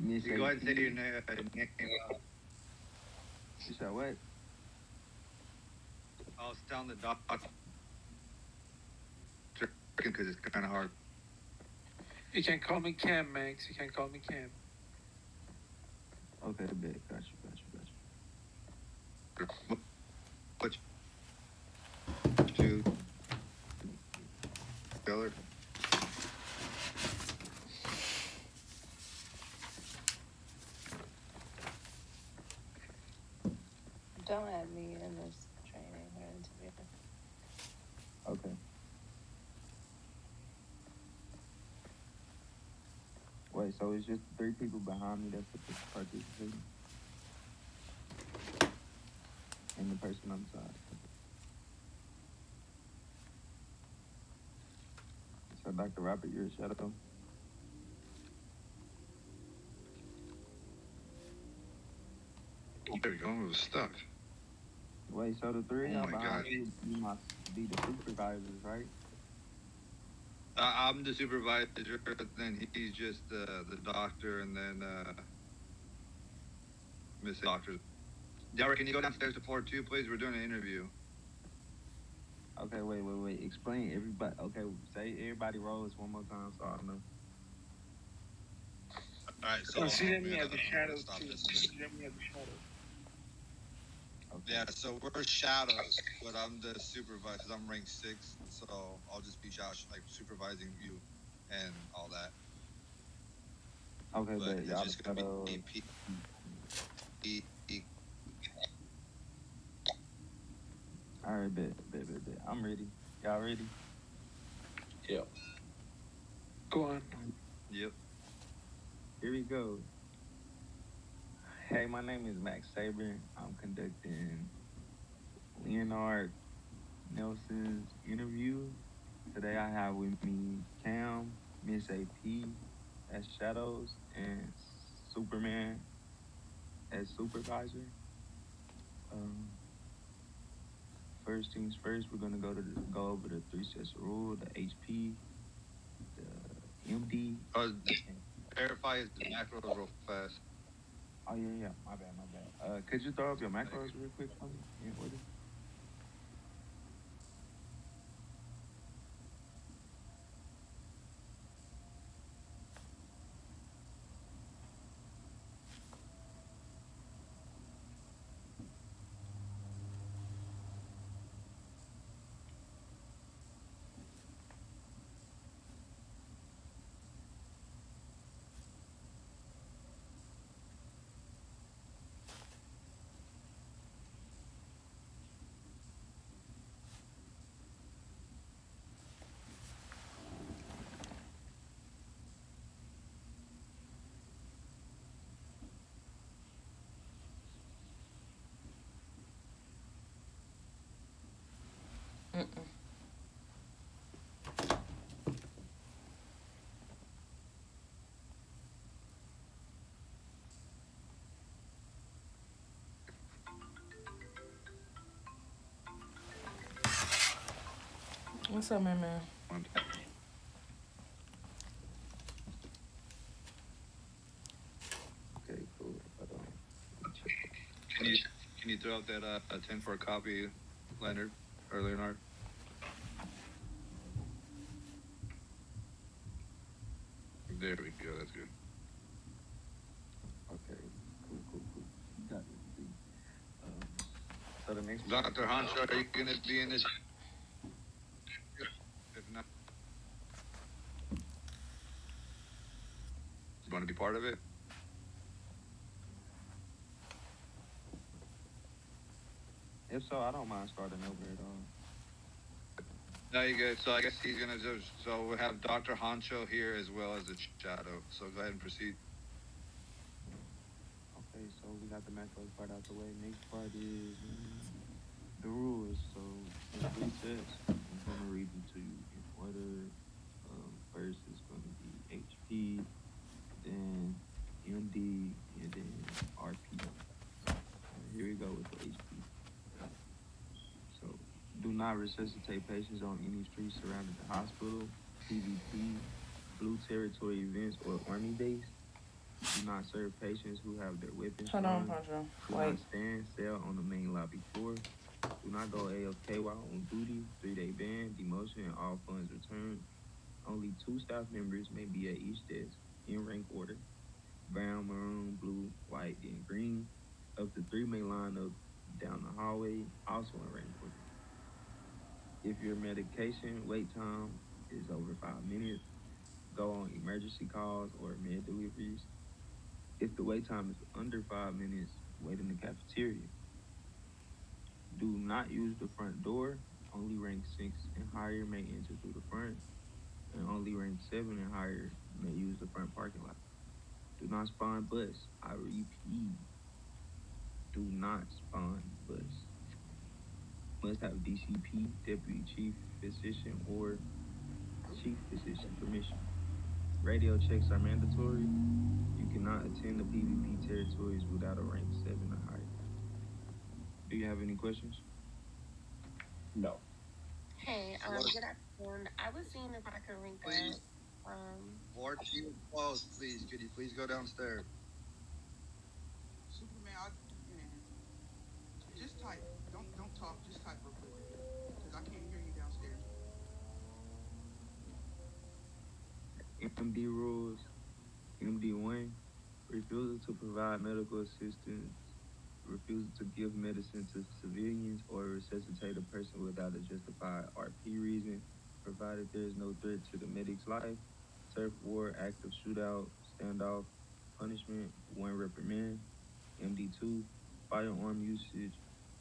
Miss You go ahead and say your AP. name. You said what? I'll sound the doctor because it's kind of hard. You can call me Cam, Max. You can call me Cam. Okay, bet. Got What you, Taylor? Don't add me in this training or interview. Okay. Wait, so it's just three people behind me that's participating, and the person on the side. So, Dr. Robert, you're a shadow. There we go. It was stuck. Wait, so the three of Oh y'all my god. behind me must be the supervisors, right? I'm the supervisor, then he's just the doctor, and then Miss Doctor. Delra, can you go downstairs to floor 2, please? We're doing an interview. Okay, wait. Explain everybody. Okay, say everybody rolls one more time so I know. All right, so Consider I'm me as a gonna shadow stop too. this. Consider me as a shadow. Okay. Yeah, so we're shadows, but I'm the supervisor. I'm rank 6, so I'll just be like supervising you and all that. Okay, But bet. it's Y'all the just gonna be shadows. All right, bet. I'm ready. Y'all ready? Yeah. Go on. Yep. Here we go. Hey, my name is Max Saber. I'm conducting Leonard Nelson's interview. Today I have with me Cam, Miss AP as Shadows, and Superman as Supervisor. Um, First things first, we're gonna go over the three sets of rule: the HP, the MD. And, Verify his macros real fast. oh yeah, my bad. Could you throw up your Thank macros you. real quick for me in order? What's up, man? Okay, cool. Let me check. Can you can you throw out that 10 for a copy, Leonard or Leonard? There we go. That's good. Okay, cool. Got it. See. Um, so the next part. Dr. Hanshaw, are you gonna be in this? If not, you want to be part of it? If so, I don't mind starting over at all. No, you good. So I guess he's gonna just. So we have Dr. Hancho here as well as the shadow. So go ahead and proceed. Okay, so we got the macros part out the way. Next part is the rules. So there's three sets. I'm gonna read them to you in order. First is gonna be HP, then MD, and then RP. Here we go with the HP. So do not resuscitate patients on any street surrounding the hospital, PvP, blue territory events, or army base. Do not serve patients who have their weapons Hold on, drawn. Poncho. Do Wait. not stand cell on the main lobby floor. Do not go AFK while on duty. 3-day ban, demotion, and all funds returned. Only 2 staff members may be at each desk in rank order: brown, maroon, blue, white, then green. Up to 3 may line up down the hallway, also in rank order. If your medication wait time is over 5 minutes, go on emergency calls or med deliveries. If the wait time is under 5 minutes, wait in the cafeteria. Do not use the front door. Only rank 6 and higher may enter through the front, and only rank 7 and higher may use the front parking lot. Do not spawn bus. I repeat, do not spawn bus. Must have DCP, Deputy Chief Physician, or Chief Physician permission. Radio checks are mandatory. You cannot attend the PvP territories without a rank 7 or higher. Do you have any questions? No. Hey, What? good afternoon. I was seeing if I could link Please, up. Lord, you close, please. Could you please go downstairs? Superman, man, just type. Don't talk. Just type real quick, because I can't hear you downstairs. MD rules. MD1, refusal to provide medical assistance, refusal to give medicine to civilians, or resuscitate a person without a justified RP reason, provided there is no threat to the medic's life. Turf war, active shootout, standoff, punishment, 1 reprimand. MD2, firearm usage.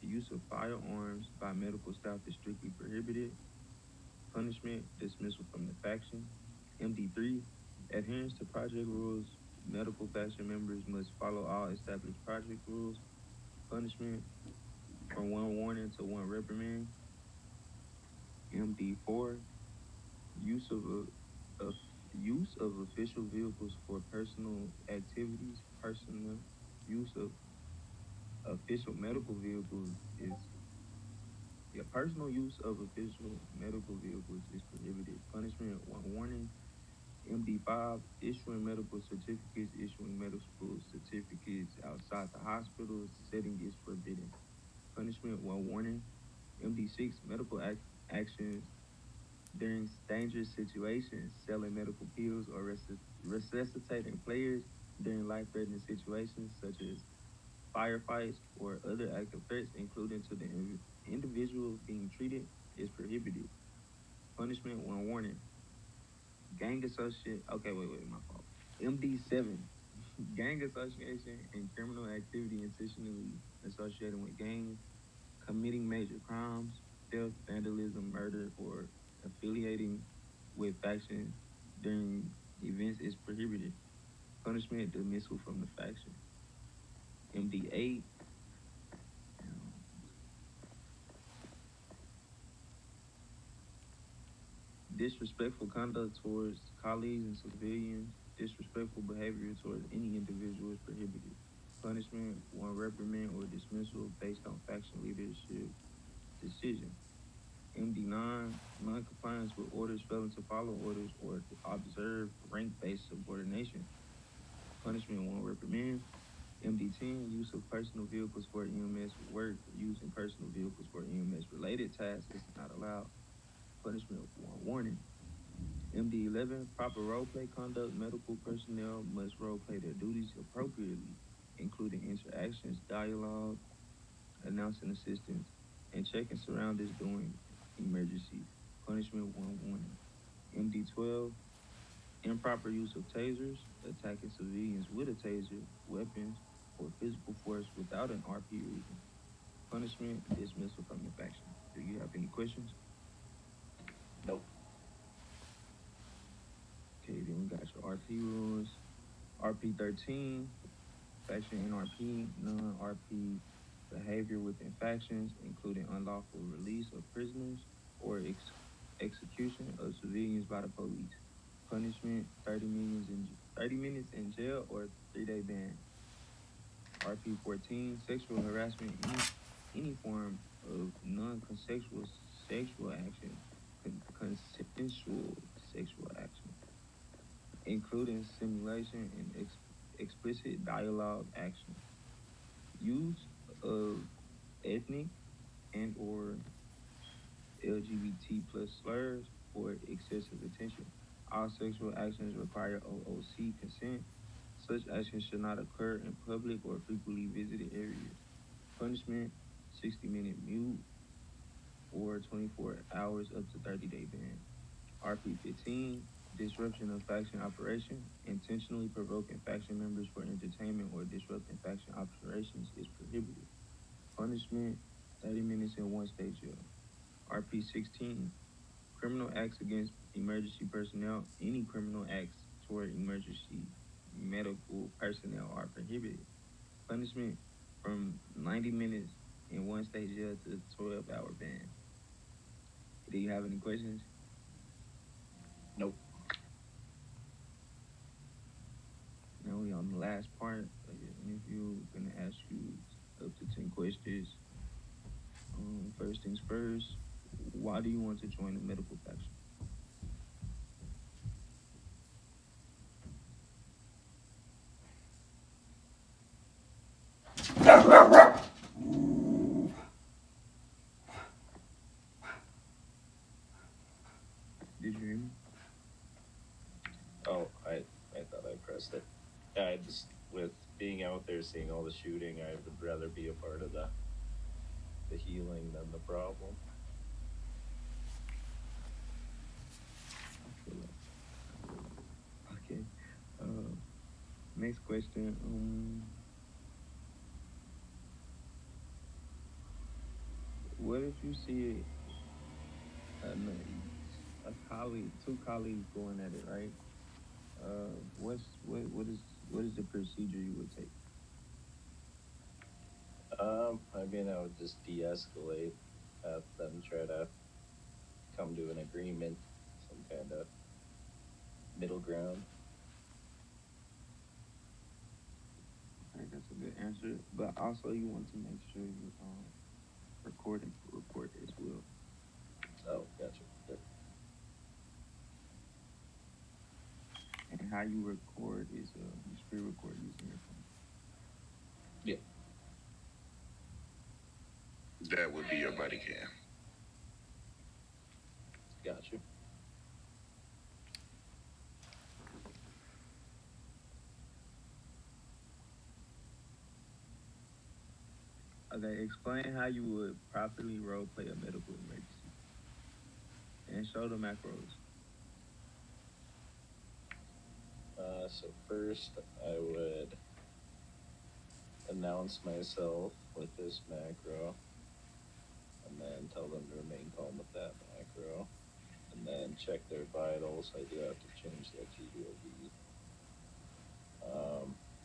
The use of firearms by medical staff is strictly prohibited. Punishment, dismissal from the faction. MD3, adherence to project rules. Medical faction members must follow all established project rules. Punishment, from 1 warning to 1 reprimand. MD4, use of use of official vehicles for personal activities. Personal use of official medical vehicles is yeah, personal use of official medical vehicles is prohibited. Punishment, 1 warning. MD5, issuing medical certificates, issuing medical certificates outside the hospital setting is forbidden. Punishment, 1 warning. MD6, medical actions during dangerous situations, selling medical pills or resuscitating players during life-threatening situations such as firefights or other active threats, including to the individual being treated, is prohibited. Punishment, 1 warning. Gang associate. Okay, wait, my fault. MD7, gang association and criminal activity intentionally associated with gangs, committing major crimes, theft, vandalism, murder, or affiliating with factions during events is prohibited. Punishment, dismissal from the faction. MD8, disrespectful conduct towards colleagues and civilians. Disrespectful behavior towards any individual is prohibited. Punishment, 1 reprimand or dismissal based on faction leadership decision. MD9, non-compliance with orders, failing to follow orders, or observe rank-based subordination. Punishment, 1 reprimand. MD10, use of personal vehicles for EMS work. Using personal vehicles for EMS-related tasks is not allowed. Punishment, 1 warning. MD11, proper roleplay conduct. Medical personnel must roleplay their duties appropriately, including interactions, dialogue, announcing assistance, and checking surroundings during emergencies. Punishment, 1 warning. MD12, improper use of tasers, attacking civilians with a taser, weapons, or physical force without an RP reason. Punishment, dismissal from the faction. Do you have any questions? Nope. Okay, then we got your RP rules. RP 13, faction NRP, non RP behavior within factions, including unlawful release of prisoners or execution of civilians by the police. Punishment, 30 minutes in jail or 3-day ban. RP 14, sexual harassment, any form of non-consensual sexual action, consensual sexual action, including simulation and explicit dialogue action, use of ethnic and or LGBT plus slurs or excessive attention. All sexual actions require OOC consent. Such actions should not occur in public or frequently visited areas. Punishment: 60-minute mute or 24 hours up to 30-day ban. RP 15: disruption of faction operation. Intentionally provoking faction members for entertainment or disrupting faction operations is prohibited. Punishment: 30 minutes in one state jail. RP 16: criminal acts against emergency personnel. Any criminal acts toward emergency medical personnel are prohibited. Punishment: from 90 minutes in one state jail to 12-hour ban. Do you have any questions? Nope. Now we on the last part of your interview. We're gonna ask you up to 10 questions. First things first, why do you want to join the medical faction? Did you hear me? Oh, I thought I pressed it. I just with being out there seeing all the shooting, I would rather be a part of the healing than the problem. I feel like. Okay. Next question. What if you see a colleague, two colleagues going at it, right? What is the procedure you would take? I mean, I would just de-escalate, have them try to come to an agreement, some kind of middle ground. Okay, that's a good answer. But also, you want to make sure you recording for report as well. Oh, gotcha. Yep. And how you record is you screen record using your phone. Yep. That would be your buddy cam. Gotcha. Okay, explain how you would properly role play a medical emergency and show the macros. So first, I would announce myself with this macro, and then tell them to remain calm with that macro, and then check their vitals. I do have to change that GDOB.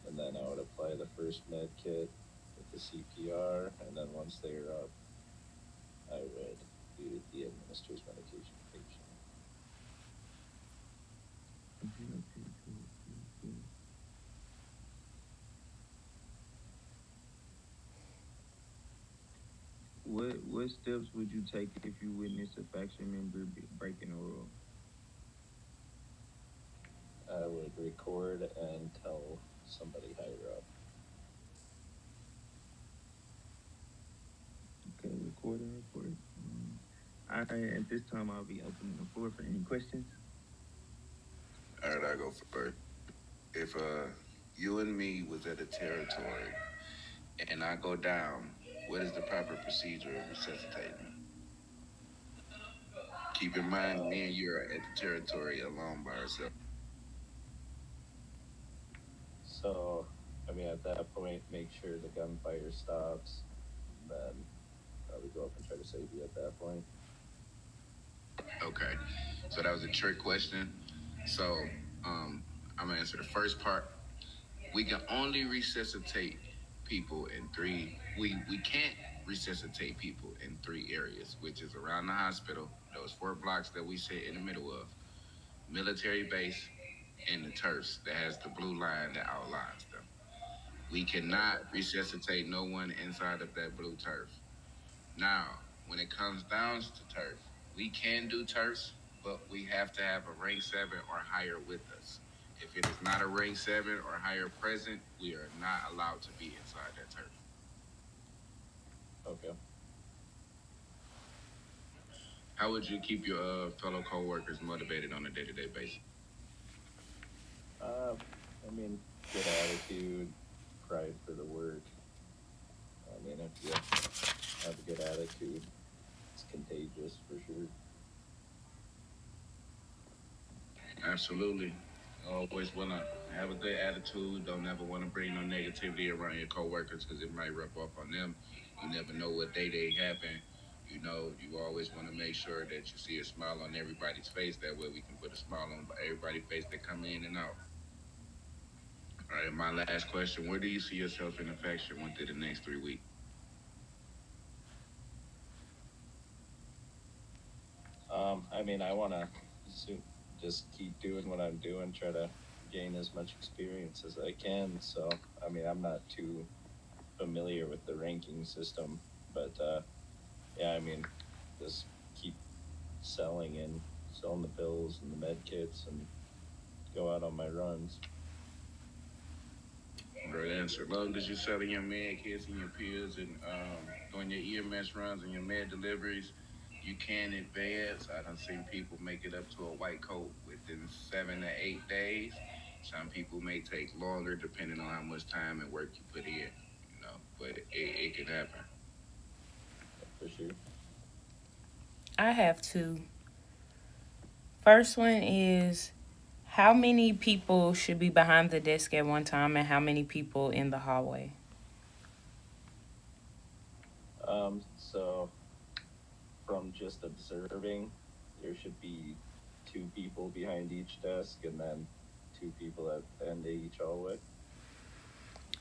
And then I would apply the first med kit with the CPR, and then once they're up, I would do the administer's medication patient. Okay, okay, cool, cool, cool. What steps would you take if you witness a faction member breaking a rule? I would record and tell somebody higher up. Okay, recording report. All right, at this time I'll be opening the floor for any questions. All right, I go first. If you and me was at a territory and I go down, what is the proper procedure of resuscitating? Keep in mind, me and you are at the territory alone by ourselves. So, I mean, at that point, make sure the gunfire stops, and then probably go up and try to save you at that point. Okay, so that was a trick question. So I'm gonna answer the first part. We can only resuscitate people in three. We can't resuscitate people in three areas, which is around the hospital, those 4 blocks that we sit in the middle of, military base, and the turfs that has the blue line that outlines them. We cannot resuscitate no one inside of that blue turf. Now, when it comes down to turf, we can do turfs, but we have to have a rank 7 or higher with us. If it is not a ring 7 or higher present, we are not allowed to be inside that turf. Okay. How would you keep your fellow coworkers motivated on a day-to-day basis? Uh, I mean, good attitude, pride for the work. I mean, if you have a good attitude, it's contagious for sure. Absolutely. Always want to have a good attitude. Don't ever want to bring no negativity around your coworkers because it might rub off on them. You never know what day they happen. You know, you always want to make sure that you see a smile on everybody's face. That way we can put a smile on everybody's face that come in and out. All right, my last question. Where do you see yourself in affection within the next 3 weeks? I mean, I want to just keep doing what I'm doing, try to gain as much experience as I can. So, I mean, I'm not too familiar with the ranking system, but yeah, I mean, just keep selling and selling the pills and the med kits and go out on my runs. Great answer. As long as you're selling your med kits and your pills and doing your EMS runs and your med deliveries, you can advance. I done seen people make it up to a white coat within 7 to 8 days. Some people may take longer depending on how much time and work you put in, but it can happen. For sure. I have two. First one is how many people should be behind the desk at one time and how many people in the hallway? So from just observing, there should be two people behind each desk and then two people at the end of each hallway.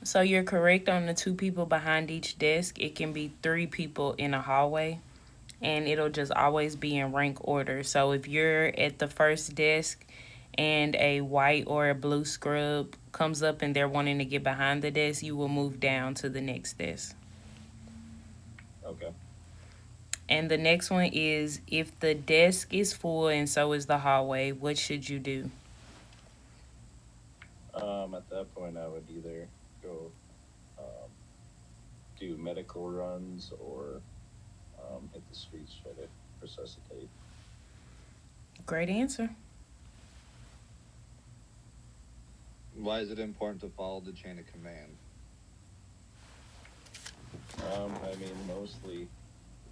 So you're correct on the two people behind each desk. It can be three people in a hallway and it'll just always be in rank order. So if you're at the first desk and a white or a blue scrub comes up and they're wanting to get behind the desk, you will move down to the next desk. Okay. And the next one is if the desk is full and so is the hallway, what should you do? At that point, I would either go um, do medical runs or hit the streets, try to resuscitate. Great answer. Why is it important to follow the chain of command? I mean, mostly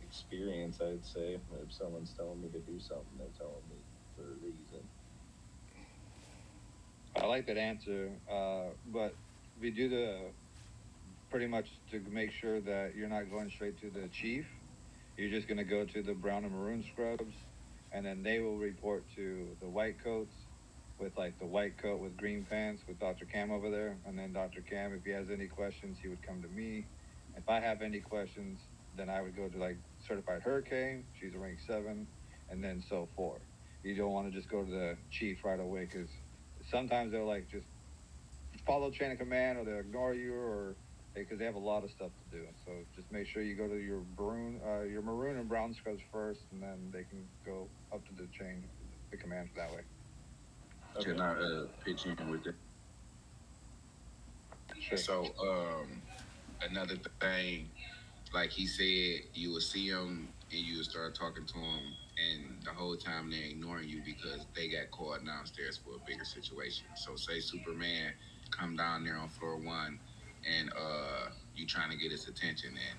experience, I'd say. If someone's telling me to do something, they're telling me for a reason. I like that answer, but we do the pretty much to make sure that you're not going straight to the chief. You're just going to go to the brown and maroon scrubs, and then they will report to the white coats with like the white coat with green pants with Dr. Cam over there. And then Dr. Cam, if he has any questions, he would come to me. If I have any questions, then I would go to like certified hurricane. She's a rank 7, and then so forth. You don't want to just go to the chief right away because sometimes they'll like just follow chain of command or they'll ignore you or because they have a lot of stuff to do. So just make sure you go to your maroon and brown scrubs first, and then they can go up to the chain, the commands that way. Okay. Can I pitch in with it? Sure. So, another thing, like he said, you will see them and you will start talking to them, and the whole time they're ignoring you because they got called downstairs for a bigger situation. So, say Superman come down there on floor 1, and you trying to get his attention, and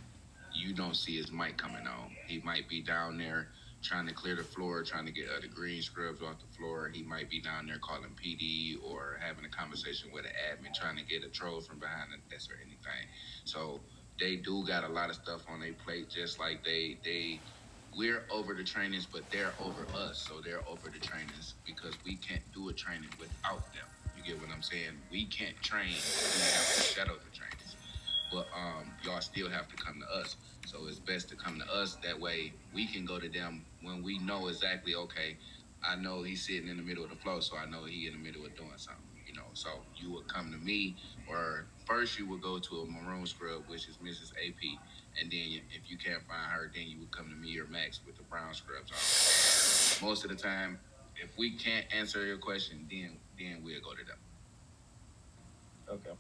you don't see his mic coming on. He might be down there trying to clear the floor, trying to get the green scrubs off the floor. He might be down there calling PD or having a conversation with an admin, trying to get a troll from behind the desk or anything. So they do got a lot of stuff on their plate, just like we're over the trainings, but they're over us. So they're over the trainings because we can't do a training without them. You get what I'm saying? We can't train, but we have to shadow the trainings. But y'all still have to come to us. So it's best to come to us. That way we can go to them when we know exactly, okay, I know he's sitting in the middle of the flow, so I know he in the middle of doing something. So you would come to me, or first you would go to a maroon scrub, which is Mrs. AP, and then if you can't find her, then you would come to me or Max with the brown scrubs on. Most of the time, if we can't answer your question, then then we'll go to them. Okay.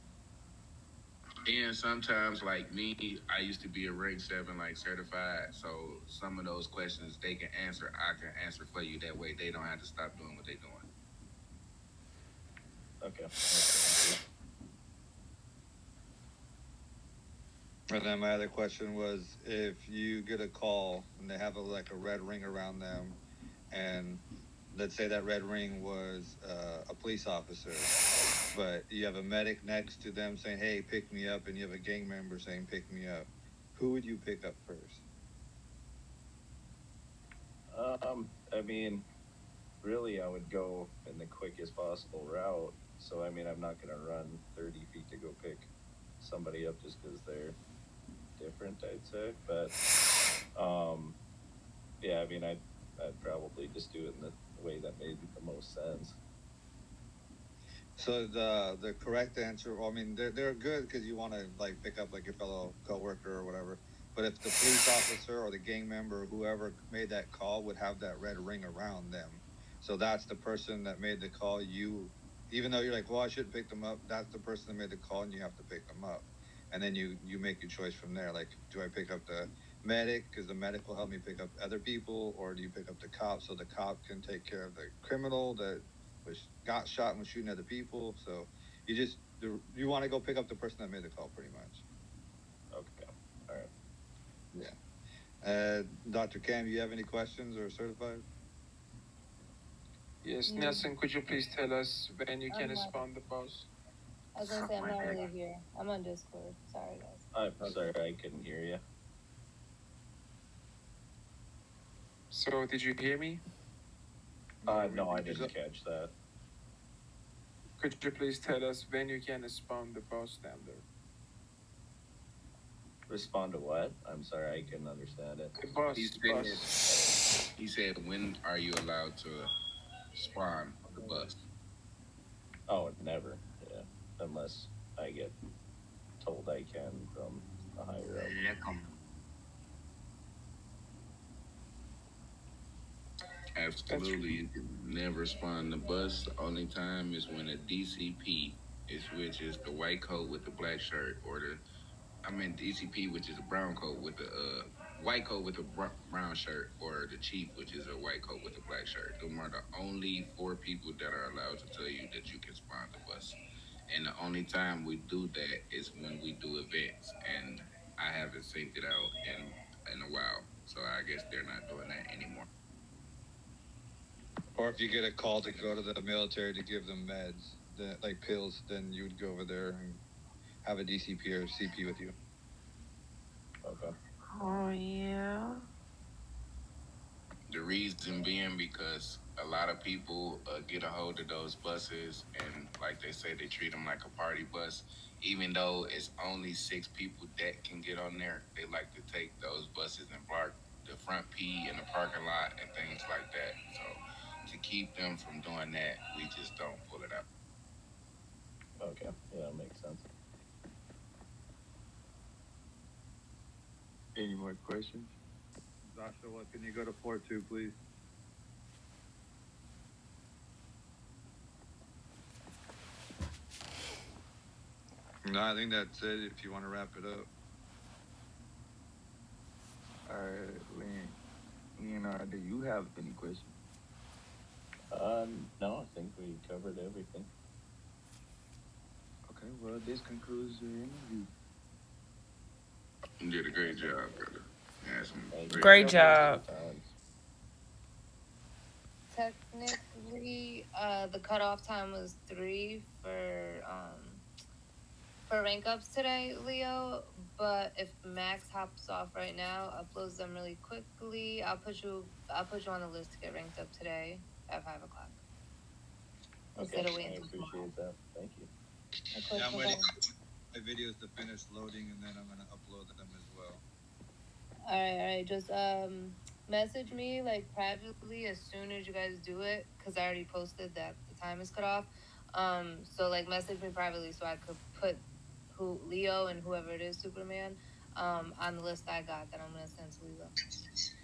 And sometimes, like me, I used to be a rank 7, like certified. So some of those questions they can answer, I can answer for you. That way, they don't have to stop doing what they're doing. Okay. Thank And then my other question was, if you get a call and they have like a red ring around them, and let's say that red ring was a police officer, but you have a medic next to them saying, "Hey, pick me up," and you have a gang member saying, "Pick me up," who would you pick up first? I mean, really, I would go in the quickest possible route. So, I mean, I'm not going to run 30 feet to go pick somebody up just because they're different, I'd say. But, yeah, I mean, I'd probably just do it in the way that made the most sense. So the correct answer, well, I mean, they're good because you want to like pick up like your fellow coworker or whatever. But if the police officer or the gang member or whoever made that call would have that red ring around them, so that's the person that made the call. You, even though you're like, well, I should pick them up, that's the person that made the call, and you have to pick them up. And then you make your choice from there. Like, do I pick up the medic because the medic will help me pick up other people, or do you pick up the cop so the cop can take care of the criminal that was got shot and was shooting other people? So you want to go pick up the person that made the call, pretty much. Okay. All right. Yeah. Dr. Cam, do you have any questions or certified? Yes, Mm. Nelson, could you please tell us when you can I'm not- spawn the boss? I was gonna say I'm not really here. I'm on Discord. Sorry, guys. I'm sorry, I couldn't hear you. So, did you hear me? No, I didn't catch that. Could you please tell us when you can spawn the boss down there? Respond to what? I'm sorry, I couldn't understand it. The boss, He boss. He said, when are you allowed to spawn the bus? Oh, never. Yeah, unless I get told I can from a higher up. Absolutely. You can never spawn the bus. The only time is when a DCP is, which is the white coat with the black shirt, or DCP, which is a brown coat with the white coat with a brown shirt, or the chief, which is a white coat with a black shirt. Them are the only 4 people that are allowed to tell you that you can spawn the bus. And the only time we do that is when we do events, and I haven't synced it out in a while, so I guess they're not doing that anymore. Or if you get a call to go to the military to give them meds, like pills, then you would go over there and have a DCP or CP with you. Okay. Oh yeah. The reason being because a lot of people get a hold of those buses, and like they say, they treat them like a party bus. Even though it's only 6 people that can get on there, they like to take those buses and block the front P in the parking lot and things like that. So to keep them from doing that, we just don't pull it out. Okay. Yeah, makes sense. Any more questions? Joshua, can you go to 4-2, please? No, I think that's it. If you want to wrap it up. All right, Leonard, do you have any questions? No, I think we covered everything. Okay, well, this concludes your interview. You did a great job, brother. Yeah, Great job. Technically, the cutoff time was 3 for rank ups today, Leo. But if Max hops off right now, uploads them really quickly, I'll put you on the list to get ranked up today at 5 o'clock. Okay, Instead of I waiting till appreciate that. Thank you. Yeah, I'm waiting for my videos to finish loading, and then I'm gonna upload them as well. All right. Just message me like privately as soon as you guys do it, because I already posted that the time is cut off. So like message me privately so I could put Leo and whoever it is, Superman, on the list I got that I'm gonna send to Leo.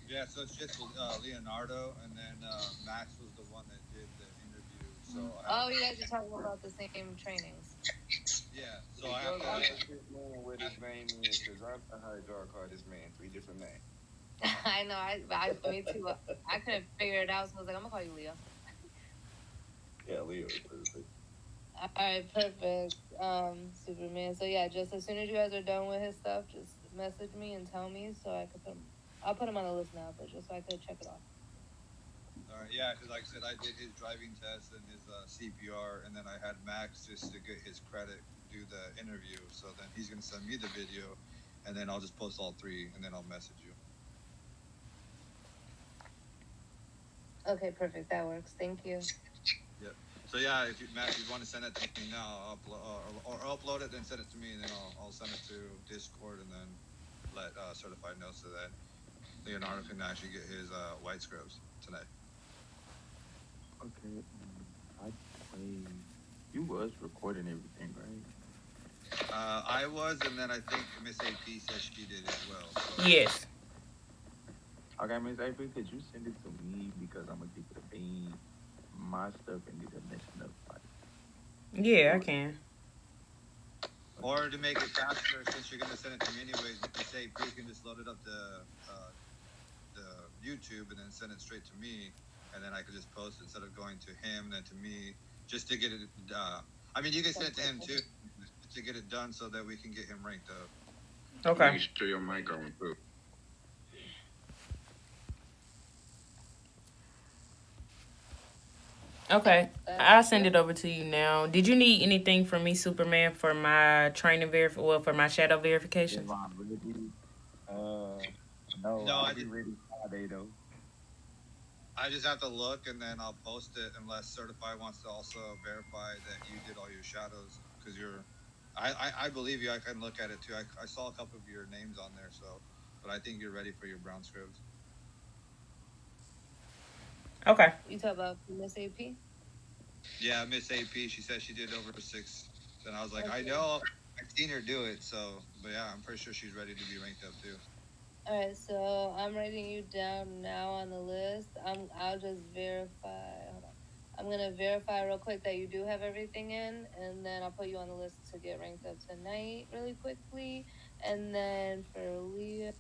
Yeah, so it's just Leonardo, and then Max was the one that did the interview So Oh, you guys are talking about the same trainings. yeah. So Hey, I have go to. ask this man what his name is, because I've heard y'all call this man three different names. I know. Me too. I couldn't figure it out, so I was like, I'm gonna call you Leo. Yeah, Leo is perfect. All right, perfect. Superman. So yeah, just as soon as you guys are done with his stuff, just message me and tell me so I could put him. I'll put him on the list now, but just so I could check it off. All right, yeah, because like I said, I did his driving test and his CPR, and then I had Max just to get his credit, do the interview. So then he's gonna send me the video, and then I'll just post all three, and then I'll message you. Okay, perfect. That works. Thank you. Yep. So yeah, if you, Max, you want to send it to me now, I'll or upload it, then send it to me, and then I'll send it to Discord, and then let certified know so that Leonardo can actually get his white scrubs tonight. Okay. Wait. You was recording everything, right? I was, and then I think Miss AP says she did as well. So. Yes. Okay, Miss April, could you send it to me because I'm gonna keep it a bean, my stuff, and get it messing up. Like, Yeah, I can. Or to make it faster, since you're gonna send it to me anyways, Miss AP can just load it up to the YouTube and then send it straight to me, and then I could just post it instead of going to him, then to me, just to get it. I mean, you can send it to him too, to get it done so that we can get him ranked up. Okay. Make sure your mic on too. Okay. I'll send it over to you now. Did you need anything from me, Superman, for my training for my shadow verifications? if I'm ready, no, No, I'll be ready Friday though. I just have to look and then I'll post it unless Certified wants to also verify that you did all your shadows because you're. I believe you. I can look at it too. I saw a couple of your names on there, so but I think you're ready for your brown scribs. Okay. You talk about Miss AP. Yeah, Miss AP. She said she did over 6, and I was like, I Okay. know. I've seen her do it. So, but yeah, I'm pretty sure she's ready to be ranked up too. All right, so I'm writing you down now on the list. I'll just verify. Hold on. I'm gonna verify real quick that you do have everything in, and then I'll put you on the list to get ranked up tonight really quickly. And then for Leo,